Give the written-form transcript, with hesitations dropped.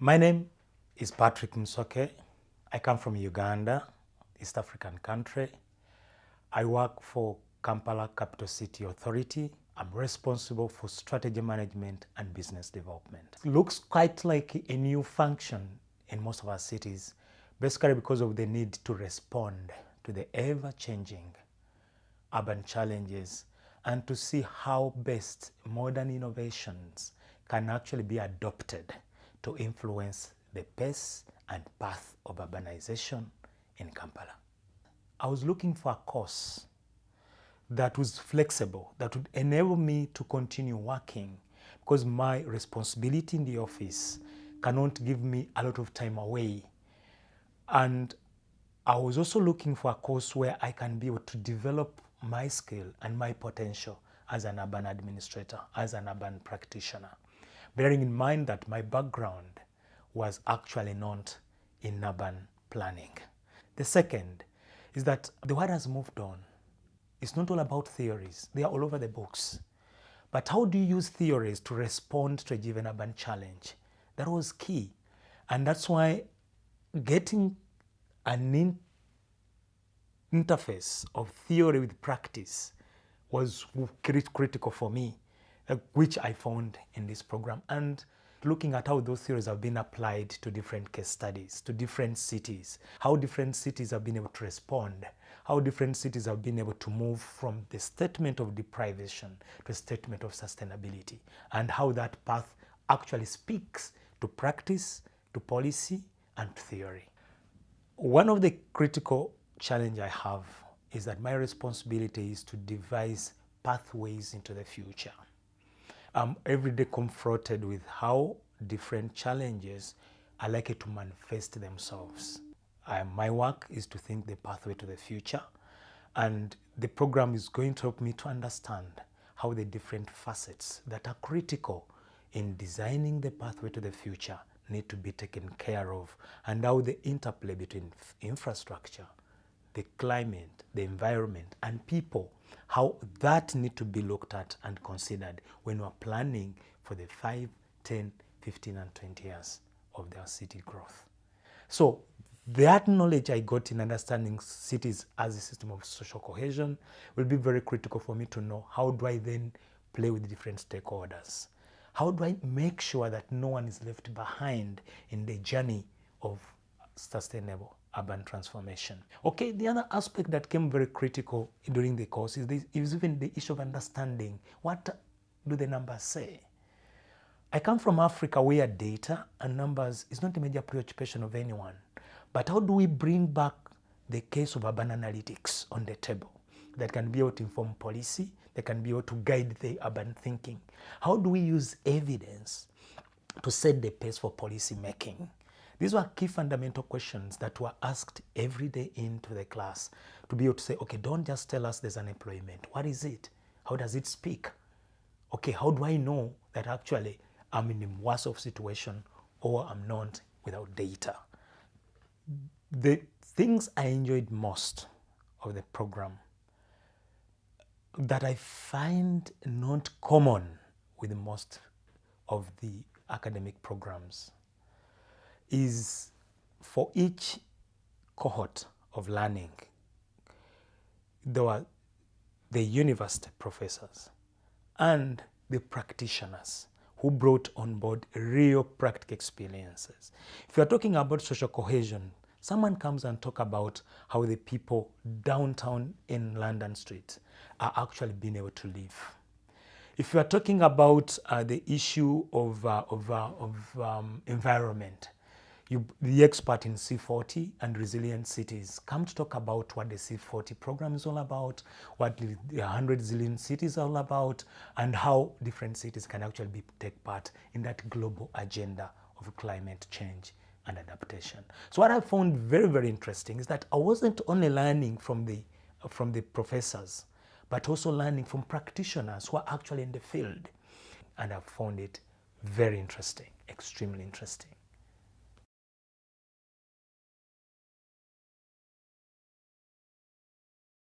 My name is Patrick Musoke. I come from Uganda, East African country. I work for Kampala City Authority. I'm responsible for strategy management and business development. It looks quite like a new function in most of our cities, basically because of the need to respond to the ever-changing urban challenges and to see how best modern innovations can actually be adopted to influence the pace and path of urbanization in Kampala. I was looking for a course that was flexible, that would enable me to continue working, because my responsibility in the office cannot give me a lot of time away. And I was also looking for a course where I can be able to develop my skill and my potential as an urban administrator, as an urban practitioner, bearing in mind that my background was actually not in urban planning. The second is that the world has moved on. It's not all about theories. They are all over the books. But how do you use theories to respond to a given urban challenge? That was key. And that's why getting an interface of theory with practice was critical for me, which I found in this program. And looking at how those theories have been applied to different case studies, to different cities, how different cities have been able to respond, how different cities have been able to move from the statement of deprivation to a statement of sustainability, and how that path actually speaks to practice, to policy, and to theory. One of the critical challenges I have is that my responsibility is to devise pathways into the future. I'm every day confronted with how different challenges are likely to manifest themselves. My work is to think the pathway to the future, and the program is going to help me to understand how the different facets that are critical in designing the pathway to the future need to be taken care of, and how the interplay between infrastructure, the climate, the environment, and people, how that need to be looked at and considered when we're planning for the 5, 10, 15, and 20 years of their city growth. So that knowledge I got in understanding cities as a system of social cohesion will be very critical for me to know how do I then play with different stakeholders. How do I make sure that no one is left behind in the journey of sustainable urban transformation? Okay, the other aspect that came very critical during the course is even the issue of understanding what do the numbers say. I come from Africa where data and numbers is not a major preoccupation of anyone. But how do we bring back the case of urban analytics on the table that can be able to inform policy, that can be able to guide the urban thinking? How do we use evidence to set the pace for policy making? These were key fundamental questions that were asked every day into the class to be able to say, okay, don't just tell us there's unemployment. What is it? How does it speak? Okay, how do I know that actually I'm in a worse off situation or I'm not without data? The things I enjoyed most of the program that I find not common with most of the academic programs is for each cohort of learning, there were the university professors and the practitioners who brought on board real practical experiences. If you're talking about social cohesion, someone comes and talk about how the people downtown in London Street are actually being able to live. If you are talking about the issue of environment, the expert in C40 and resilient cities come to talk about what the C40 program is all about, what the 100 zillion cities are all about, and how different cities can actually take part in that global agenda of climate change and adaptation. So what I found very, very interesting is that I wasn't only learning from the professors, but also learning from practitioners who are actually in the field. And I found it very interesting, extremely interesting.